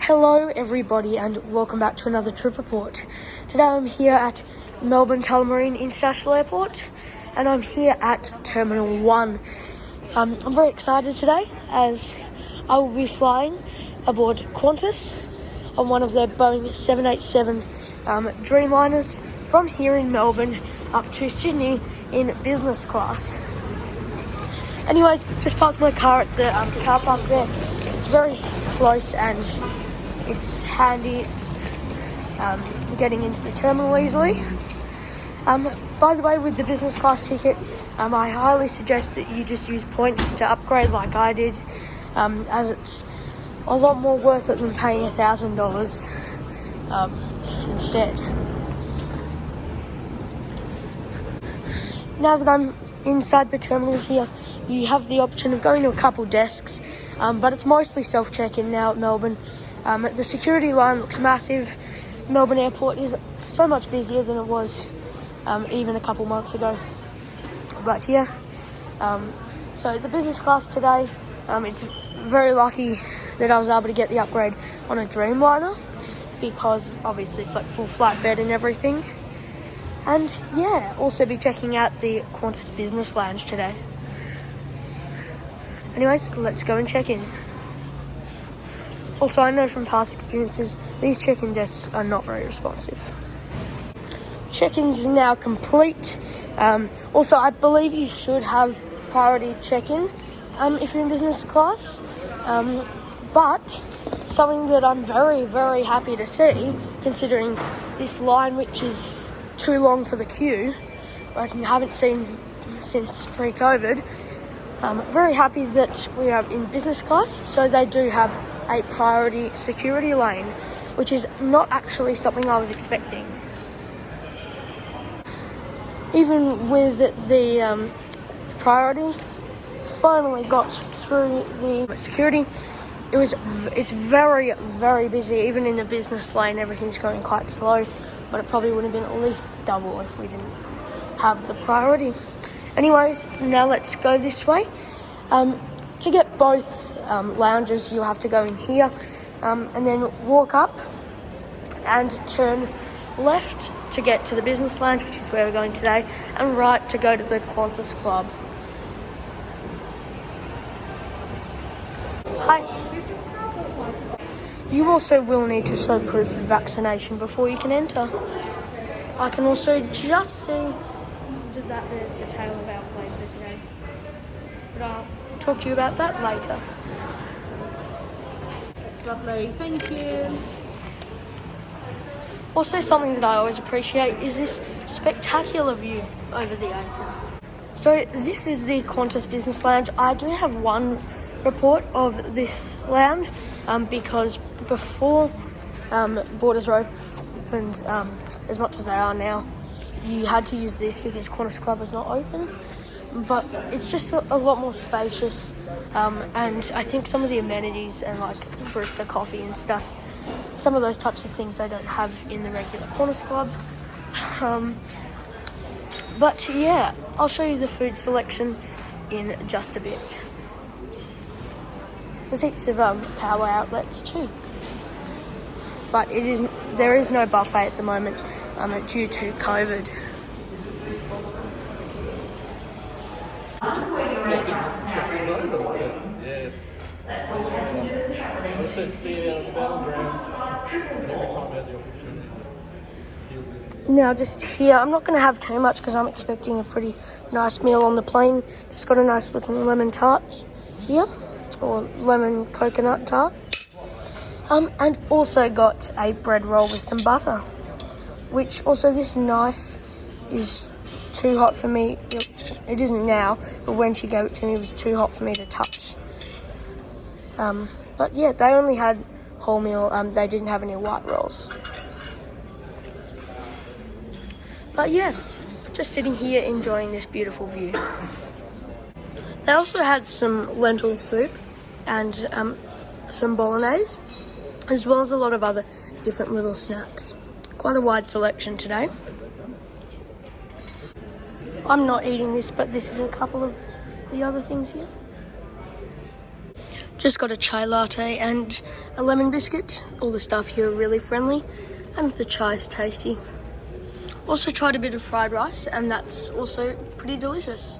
Hello everybody and welcome back to another trip report. Today I'm here at Melbourne Tullamarine International Airport and I'm here at Terminal 1. I'm very excited today as I will be flying aboard Qantas on one of their Boeing 787 Dreamliners from here in Melbourne up to Sydney in business class. Anyways, just parked my car at the car park there. It's very close and it's handy getting into the terminal easily. By the way, with the business class ticket, I highly suggest that you just use points to upgrade like I did, as it's a lot more worth it than paying $1,000 instead. Now that I'm inside the terminal here, you have the option of going to a couple desks, but it's mostly self-check-in now at Melbourne. The security line looks massive. Melbourne Airport is so much busier than it was even a couple months ago. But yeah, so the business class today, it's very lucky that I was able to get the upgrade on a Dreamliner because obviously it's like full flight bed and everything. And yeah, also be checking out the Qantas Business Lounge today. Anyways, let's go and check in. Also, I know from past experiences, these check-in desks are not very responsive. Check-in's now complete. Also, I believe you should have priority check-in if you're in business class. But something that I'm very, very happy to see, considering this line, which is too long for the queue, like you haven't seen since pre-COVID. Very happy that we are in business class, so they do have a priority security lane, which is not actually something I was expecting. Even with the priority, finally got through the security. It's very, very busy. Even in the business lane, everything's going quite slow, but it probably would have been at least double if we didn't have the priority. Anyways, now let's go this way. To get both lounges, you'll have to go in here and then walk up and turn left to get to the business lounge, which is where we're going today, and right to go to the Qantas Club. Hi. You also will need to show proof of vaccination before you can enter. I can also just see that there's the tail of our plane for today. But I'll talk to you about that later. That's lovely, thank you. Also, something that I always appreciate is this spectacular view over the apron. So this is the Qantas Business Lounge. I do have one report of this lounge because before borders were opened as much as they are now, you had to use this because Qantas Club is not open. But it's just a lot more spacious, and I think some of the amenities and like barista coffee and stuff, some of those types of things they don't have in the regular Qantas Club. But yeah, I'll show you the food selection in just a bit. There's heaps of power outlets too, but there is no buffet at the moment due to COVID. Now just here, I'm not going to have too much because I'm expecting a pretty nice meal on the plane. Just got a nice looking lemon tart here, or lemon coconut tart. And also got a bread roll with some butter, which also this knife is too hot for me. It isn't now, but when she gave it to me, it was too hot for me to touch. But yeah, they only had wholemeal. They didn't have any white rolls. But yeah, just sitting here enjoying this beautiful view. They also had some lentil soup and some bolognese, as well as a lot of other different little snacks. Quite a wide selection today. I'm not eating this, but this is a couple of the other things here. Just got a chai latte and a lemon biscuit. All the staff here are really friendly and the chai is tasty. Also tried a bit of fried rice and that's also pretty delicious.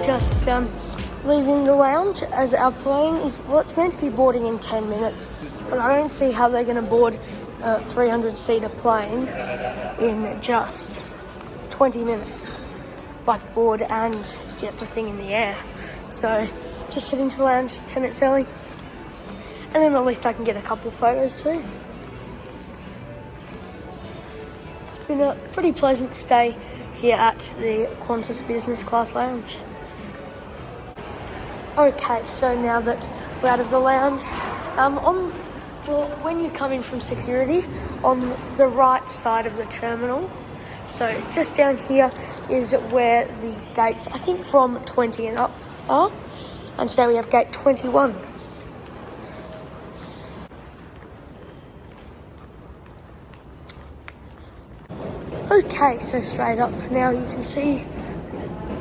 Just leaving the lounge as our plane is, well, it's meant to be boarding in 10 minutes, but I don't see how they're going to board a 300-seater plane in just 20 minutes, like board and get the thing in the air. So just heading to the lounge 10 minutes early, and then at least I can get a couple of photos too. It's been a pretty pleasant stay here at the Qantas business class lounge. Okay, so now that we're out of the lounge, when you come in from security, on the right side of the terminal, so just down here is where the gates, I think from 20 and up are, and today we have gate 21. Okay, so straight up now you can see,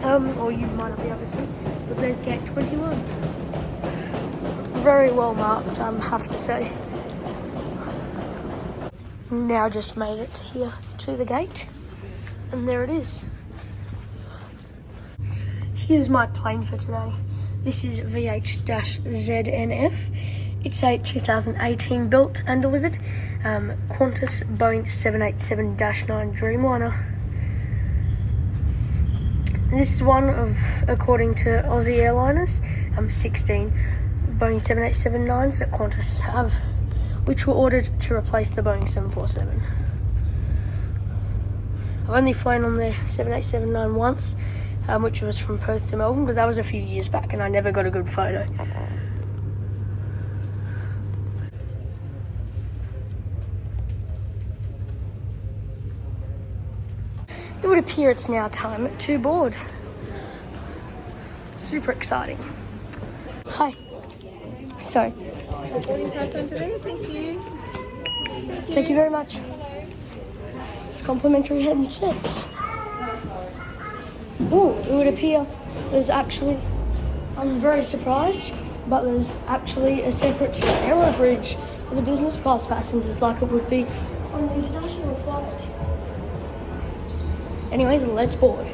or you might not be able to see, but there's gate 21. Very well marked, I have to say. Now just made it here to the gate, and there it is. Here's my plane for today. This is VH-ZNF. It's a 2018 built and delivered Qantas Boeing 787-9 Dreamliner. This is one of, according to Aussie airliners, 16 Boeing 787-9s that Qantas have, which were ordered to replace the Boeing 747. I've only flown on the 787-9 once, which was from Perth to Melbourne, but that was a few years back and I never got a good photo. It would appear it's now time to board. Super exciting. Hi. So. Boarding pass on today, thank you. Thank you very much. It's complimentary headsets. Oh, it would appear there's actually, I'm very surprised, but there's actually a separate aero bridge for the business class passengers like it would be on an international flight. Anyways, let's board.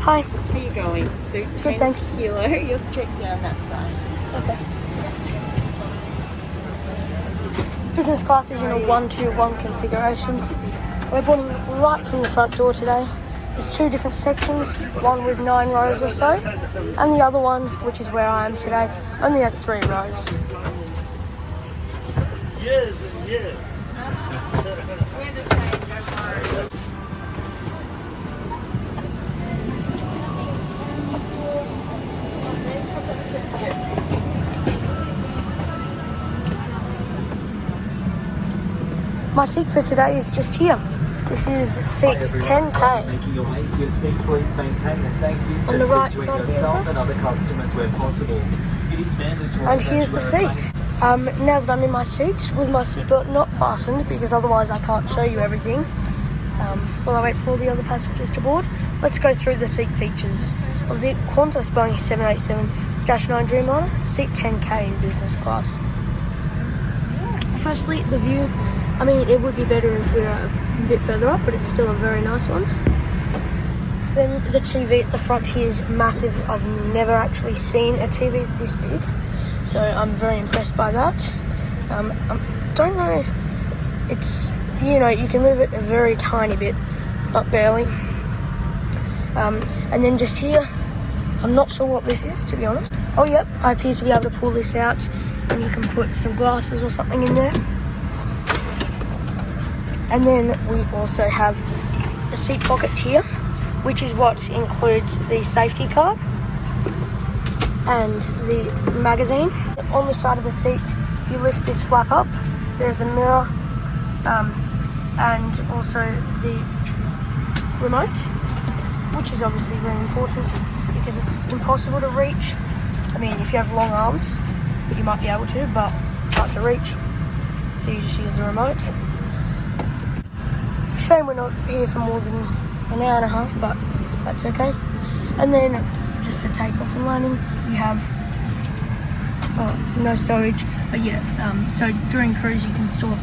Hi. How are you going? So Good, thanks. Kilo, you're straight down that side. Okay. Business class is in a 1-2-1 configuration. We're boarding right from the front door today. There's two different sections, one with 9 rows or so, and the other one, which is where I am today, only has 3 rows. Yes, yes. My seat for today is just here. This is seat 10K. On the right side of the aircraft. And here's the seat. Now that I'm in my seat, with my seatbelt not fastened, because otherwise I can't show you everything, while I wait for all the other passengers to board, let's go through the seat features of the Qantas Boeing 787-9 Dreamliner, seat 10K in business class. Firstly, the view. I mean, it would be better if we were a bit further up, but it's still a very nice one. Then the TV at the front here is massive. I've never actually seen a TV this big, so I'm very impressed by that. I don't know, it's, you know, you can move it a very tiny bit, but barely. And then just here, I'm not sure what this is, to be honest. Oh yep, I appear to be able to pull this out, and you can put some glasses or something in there. And then we also have a seat pocket here, which is what includes the safety card. and the magazine. On the side of the seat, if you lift this flap up, there's a mirror and also the remote, which is obviously very important because it's impossible to reach. I mean, if you have long arms, you might be able to, but it's hard to reach. So you just use the remote. Shame we're not here for more than an hour and a half, but that's okay. And then just for takeoff and landing, you have no storage, but yeah, so during cruise you can store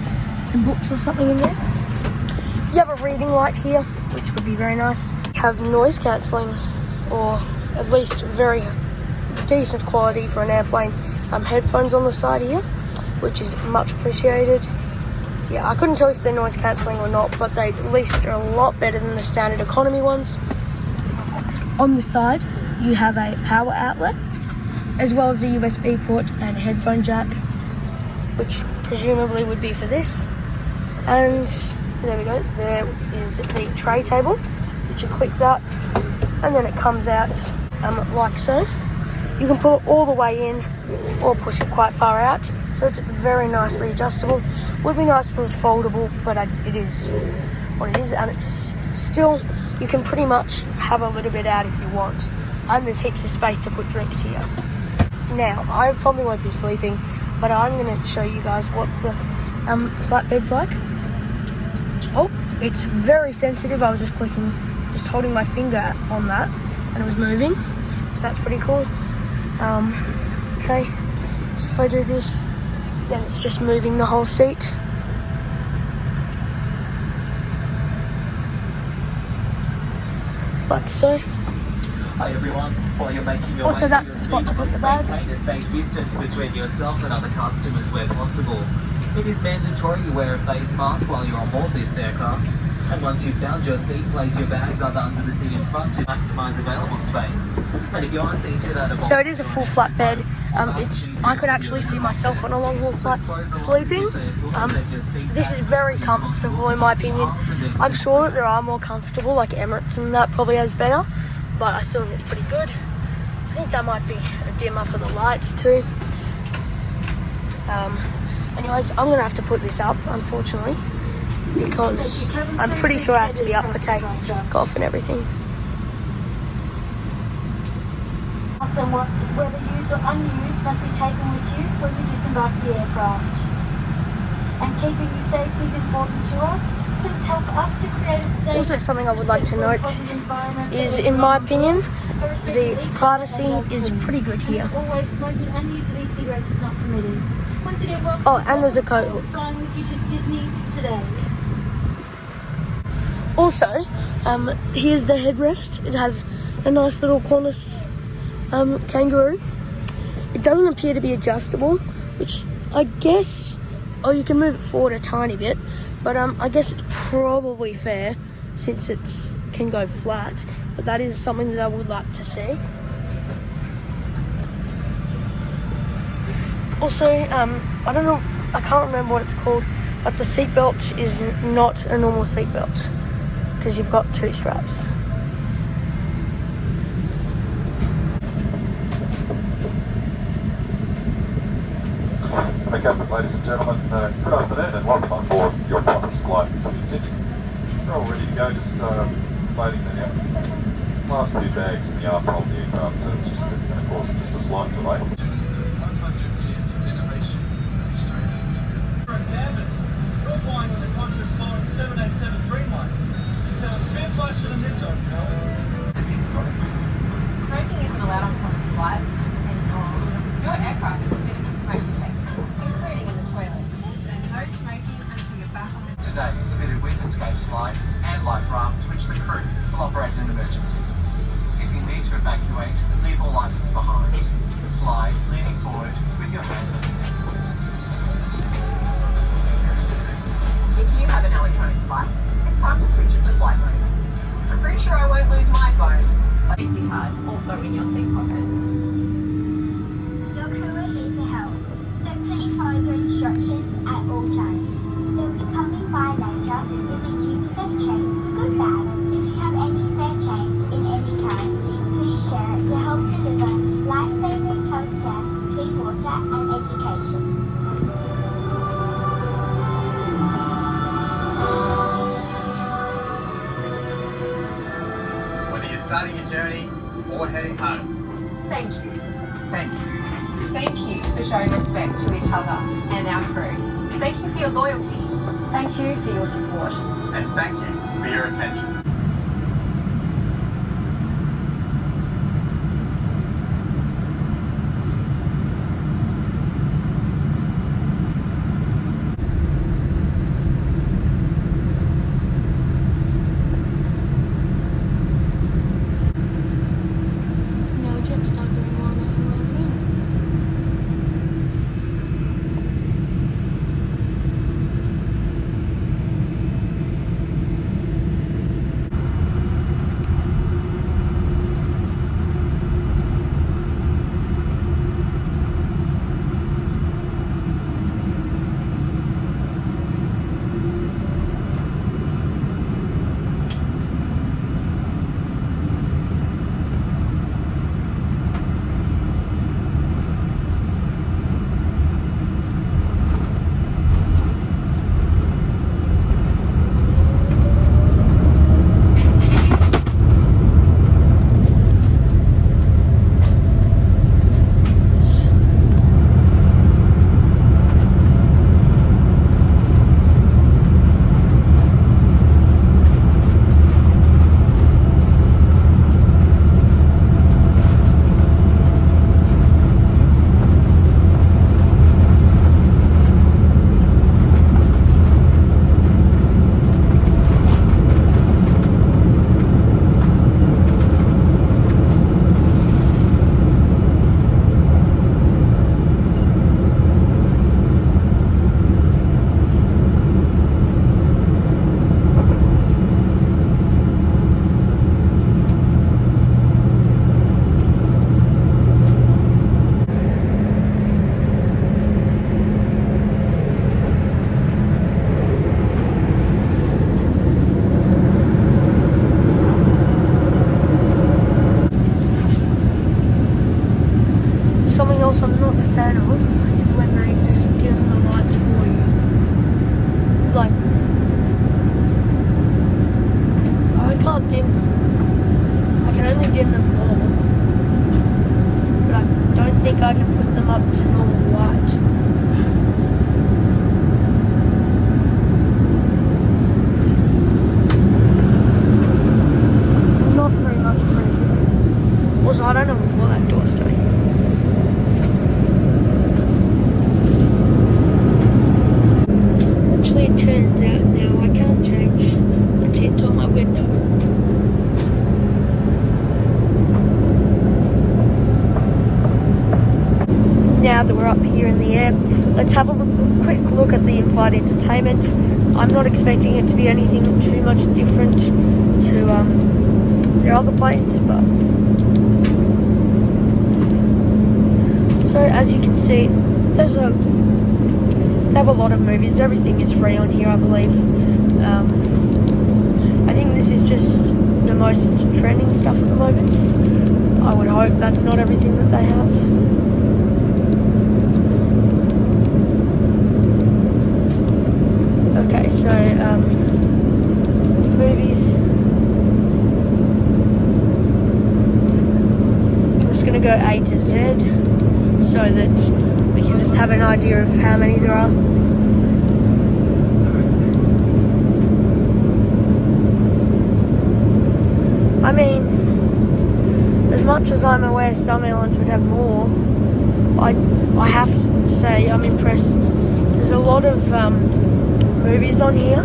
some books or something in there. You have a reading light here, which would be very nice. You have noise cancelling, or at least very decent quality for an airplane. Headphones on the side here, which is much appreciated. Yeah, I couldn't tell if they're noise cancelling or not, but they at least are a lot better than the standard economy ones. On the side, you have a power outlet, as well as a USB port and headphone jack, which presumably would be for this. And there we go, there is the tray table, which you click that, and then it comes out like so. You can pull it all the way in or push it quite far out, so it's very nicely adjustable. Would be nice if it was foldable, but it is what it is, and it's still, you can pretty much have a little bit out if you want, and there's heaps of space to put drinks here. Now, I probably won't be sleeping, but I'm going to show you guys what the flatbed's like. Oh, it's very sensitive. I was just holding my finger on that, and it was moving, so that's pretty cool. Okay, so if I do this, then it's just moving the whole seat. Like so. Hi everyone. While you're making your Also, that's the spot to put the bags. Maintain a safe distance between yourself and other customers where possible. It is mandatory you wear a face mask while you're on board this aircraft. And once you've found your seat, place your bags either under the seat in front to maximise available space. And if you are seated at a... So it is a full flat bed. I could actually see myself on a long haul flight sleeping. This is very comfortable in my opinion. I'm sure that there are more comfortable, like Emirates and that probably has better, but I still think it's pretty good. I think that might be a dimmer for the lights too. Anyways, I'm gonna have to put this up, unfortunately, because I'm pretty sure it has to be up for takeoff and everything. Whether used or unused, must be taken with you when you disembark the aircraft. And keeping you safe is important to us. Please help us to create a safe... Also, something I would like to note is, in my opinion, the privacy is pretty good here. Always smoking unused e-cigarettes is not permitted. Once again, welcome. Oh, and there's a coat hook. Flying with you to Sydney today. Also, here's the headrest. It has a nice little Qantas kangaroo. It doesn't appear to be adjustable, which I guess, oh, you can move it forward a tiny bit, but I guess it's probably fair since it can go flat, but that is something that I would like to see. Also, I don't know, I can't remember what it's called, but the seatbelt is not a normal seatbelt because you've got two straps. Okay, ladies and gentlemen, good afternoon and welcome on board your Qantas flight to Sydney. We're all ready to go, just loading the last few bags in the arm of the aircraft, so it's just, of course, just a slight delay. 100 years of innovation and standards. We're at Canvas. We're flying with the Qantas Boeing 787 Dreamliner. It sounds a bit closer than this one, Smoking isn't allowed on Qantas flights anymore. Your aircraft is fitted with smoke detectors, including in the toilets. So there's no smoking until you're back on the... Today is fitted with escape slides and life rafts which the crew will operate in an emergency. If you need to evacuate, leave all items behind. Slide leaning forward with your hands on your hips. If you have an electronic device, it's time to switch it to flight mode. I'm pretty sure I won't lose my phone. ID card also in your seat pocket. Your crew are here to help, so please follow your instructions at all times. They'll be coming by later with the UNICEF change for good bag. If you have any spare change in any currency, please share it to help deliver life-saving starting a journey or heading home. Thank you. Thank you. Thank you for showing respect to each other and our crew. Thank you for your loyalty. Thank you for your support. And thank you for your attention. No jet stuck in one. Something else I'm not a fan of is when they just dim the lights for you. Like, I can't dim, I can only dim them all, but I don't think I can put them up to normal light. Not very much appreciated. Also, I don't know what that door's doing. Actually, it turns out now I can't change the tint on my window. Now that we're up here in the air, let's have a quick look at the in-flight entertainment. I'm not expecting it to be anything too much different to the other planes, but so as you can see, they have a lot of movies. Everything is free on here, I believe. I think this is just the most trending stuff at the moment. I would hope that's not everything that they have. Okay, so movies. I'm just going to go A to Z so that we can just have an idea of how many there are. I mean, as much as I'm aware some airlines would have more, I have to say I'm impressed. There's a lot of movies on here.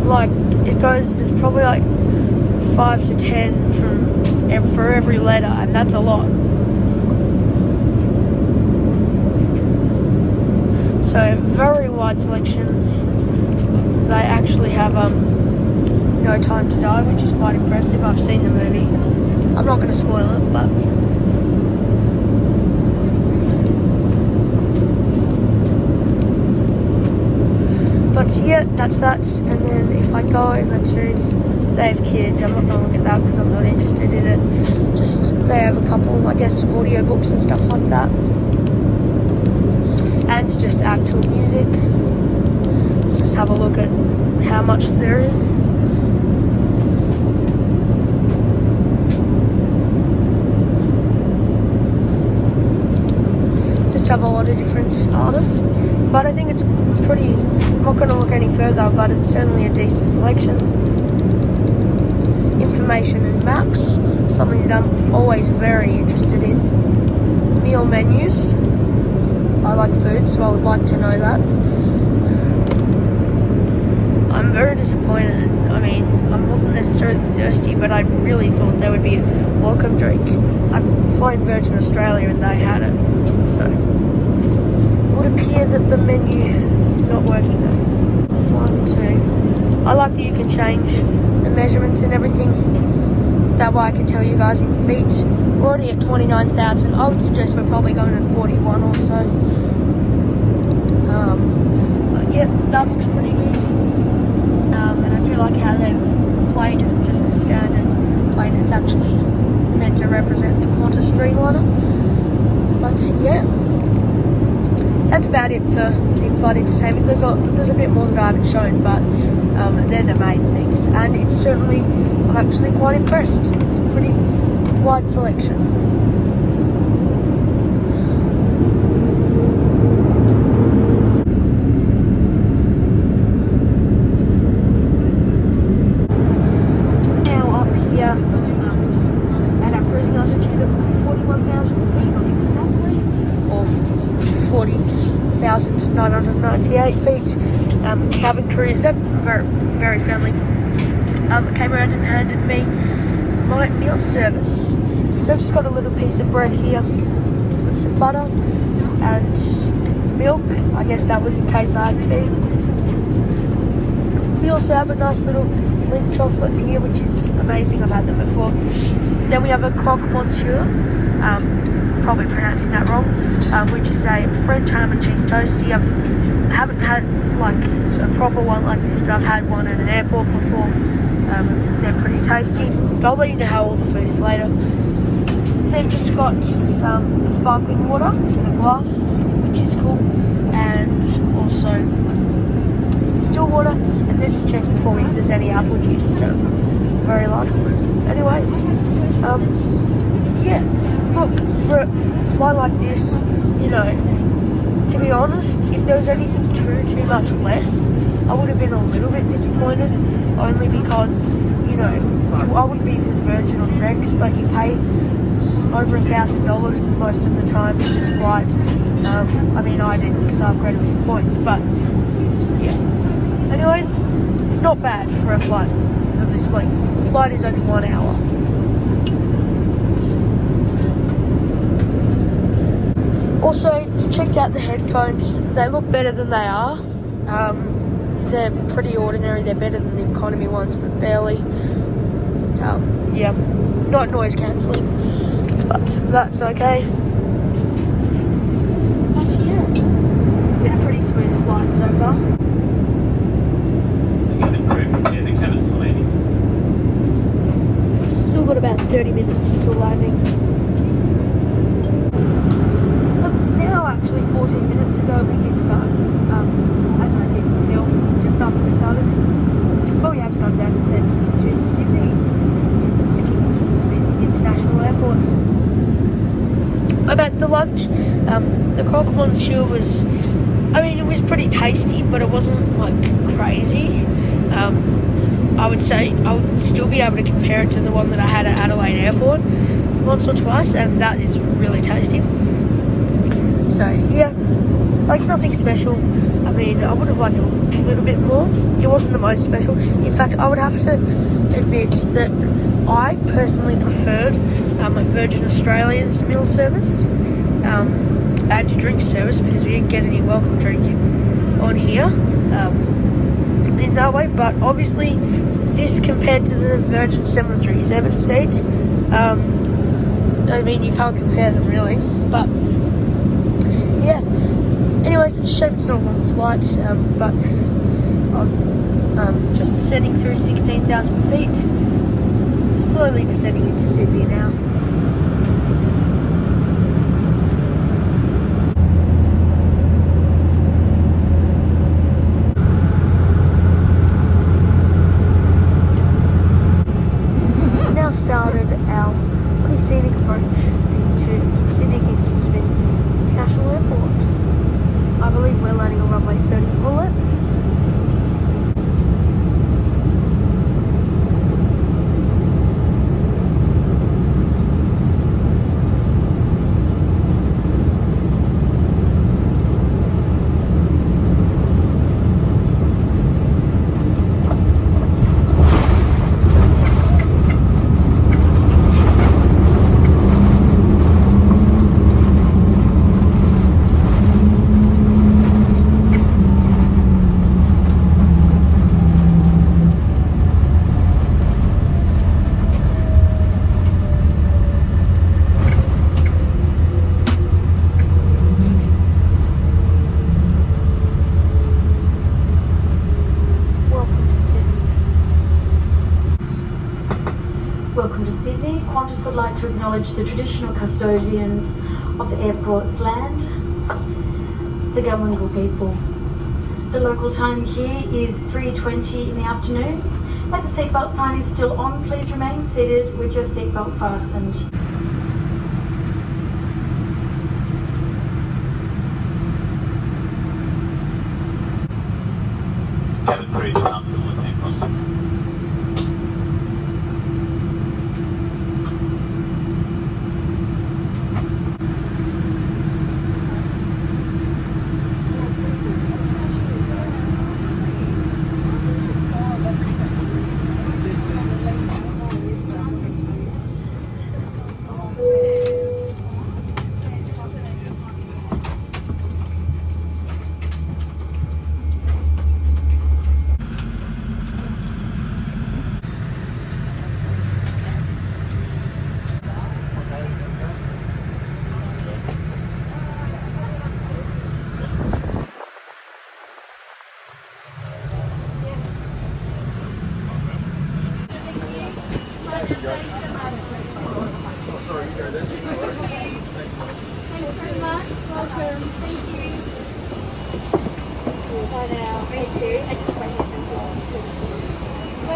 Like, it goes, there's probably like 5 to 10 for every letter, and that's a lot. So, very wide selection. They actually have No Time to Die, which is quite impressive. I've seen the movie. I'm not going to spoil it, but yeah, that's that. And then if I go over to They Have Kids, I'm not going to look at that because I'm not interested in it. Just, they have a couple, I guess, audiobooks and stuff like that. And just actual music. Let's just have a look at how much there is. have a lot of different artists, but I think it's pretty, I'm not going to look any further, but it's certainly a decent selection. Information and maps, something that I'm always very interested in. Meal menus, I like food, so I would like to know that. I'm very disappointed. I mean, I wasn't necessarily thirsty, but I really thought there would be a welcome drink. I'm flying Virgin Australia and they had it, so it would appear that the menu is not working though. 1, 2. I like that you can change the measurements and everything. That way I can tell you guys in feet. We're already at 29,000. I would suggest we're probably going at 41 or so. But yeah, that looks pretty good. And I do like how they've plane isn't just a standard plane, it's actually meant to represent the Qantas Dreamliner. But yeah, that's about it for in-flight entertainment. There's a bit more that I haven't shown, but they're the main things. And it's certainly, I'm actually quite impressed. It's a pretty wide selection. At a cruising altitude of 41,000 feet exactly, or 40,998 feet. Cabin crew, they're very, very friendly. Came around and handed me my meal service. So I've just got a little piece of bread here with some butter and milk. I guess that was in case I had tea. We also have a nice little Lindt chocolate here, which is amazing. I've had them before. Then we have a croque monsieur, probably pronouncing that wrong, which is a French ham and cheese toastie. I haven't had like a proper one like this, but I've had one at an airport before. They're pretty tasty. But I'll let you know how all the food is later. They've just got some sparkling water in a glass, which is cool, and also still water. And they're just checking for me if there's any apple juice. So very lucky. Anyways, yeah. Look, for a flight like this, you know, to be honest, if there was anything too much less, I would have been a little bit disappointed, only because, you know, I wouldn't be if it was Virgin on Rex, but you pay over $1,000 most of the time for this flight. I mean, I didn't because I upgraded with points, but yeah. Anyways, not bad for a flight of this length. The flight is only 1 hour. Also, checked out the headphones. They look better than they are. They're pretty ordinary. They're better than the economy ones, but barely. Yeah, not noise cancelling, but that's okay. But yeah, been a pretty smooth flight so far. Still got about 30 minutes until landing. Actually 14 minutes ago we did start, as I did film just after we started. Oh, we have started out to Sydney. It's King Smith International Airport. About the lunch, the croque monsieur was, I mean, it was pretty tasty, but it wasn't like crazy. I would say I would still be able to compare it to the one that I had at Adelaide Airport once or twice, and that is really tasty. So yeah, like nothing special. I mean, I would have liked a little bit more. It wasn't the most special. In fact, I would have to admit that I personally preferred Virgin Australia's meal service and drink service, because we didn't get any welcome drink on here in that way. But obviously, this compared to the Virgin 737 seat, I mean, you can't compare them really, but yeah. Anyways, it's a shame it's not a long flight, but I'm just descending through 16,000 feet, slowly descending into Sydney now. We've now started our pretty scenic approach into Sydney King Smith International Airport. acknowledge the traditional custodians of the airport's land, the Gadigal people. The local time here is 3:20 in the afternoon. As the seatbelt sign is still on, please remain seated with your seatbelt fastened. Cabin crew is up for listening across to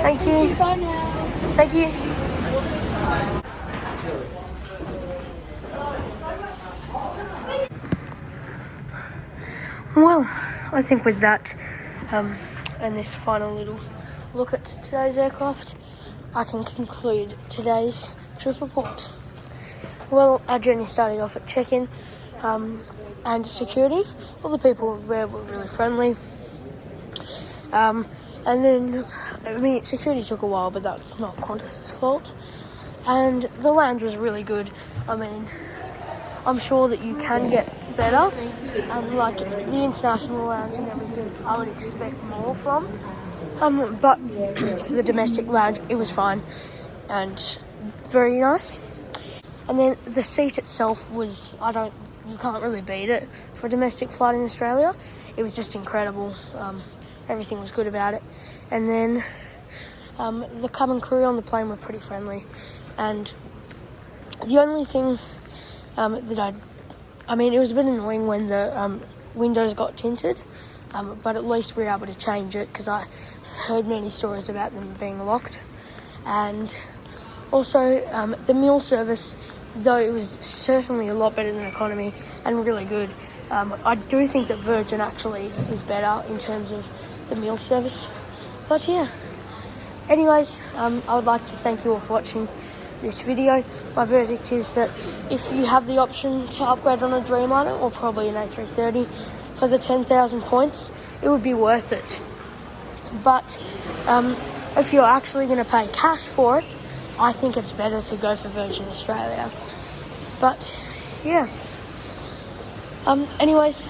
Thank you. Thank you. Well, I think with that and this final little look at today's aircraft, I can conclude today's trip report. Well, our journey started off at check-in and security. All the people there were really friendly. And then, I mean, security took a while, but that's not Qantas' fault. And the lounge was really good. I mean, I'm sure that you can get better. Like the international lounge and everything, I would expect more from. But for the domestic lounge, it was fine and very nice. And then the seat itself was, you can't really beat it for a domestic flight in Australia. It was just incredible. Everything was good about it. And then the cabin crew on the plane were pretty friendly. And the only thing that I mean, it was a bit annoying when the windows got tinted, but at least we were able to change it because I heard many stories about them being locked. And also the meal service, though it was certainly a lot better than economy and really good, I do think that Virgin actually is better in terms of the meal service. But yeah, anyways, I would like to thank you all for watching this video. My verdict is that if you have the option to upgrade on a Dreamliner or probably an A330 for the 10,000 points, it would be worth it. But if you're actually going to pay cash for it, I think it's better to go for Virgin Australia. But yeah, anyways,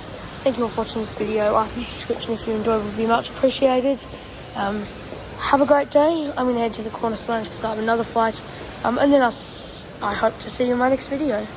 thank you all for watching this video. Like and subscription if you enjoyed would be much appreciated. Have a great day. I'm going to head to the Qantas lounge because I have another flight. And then I hope to see you in my next video.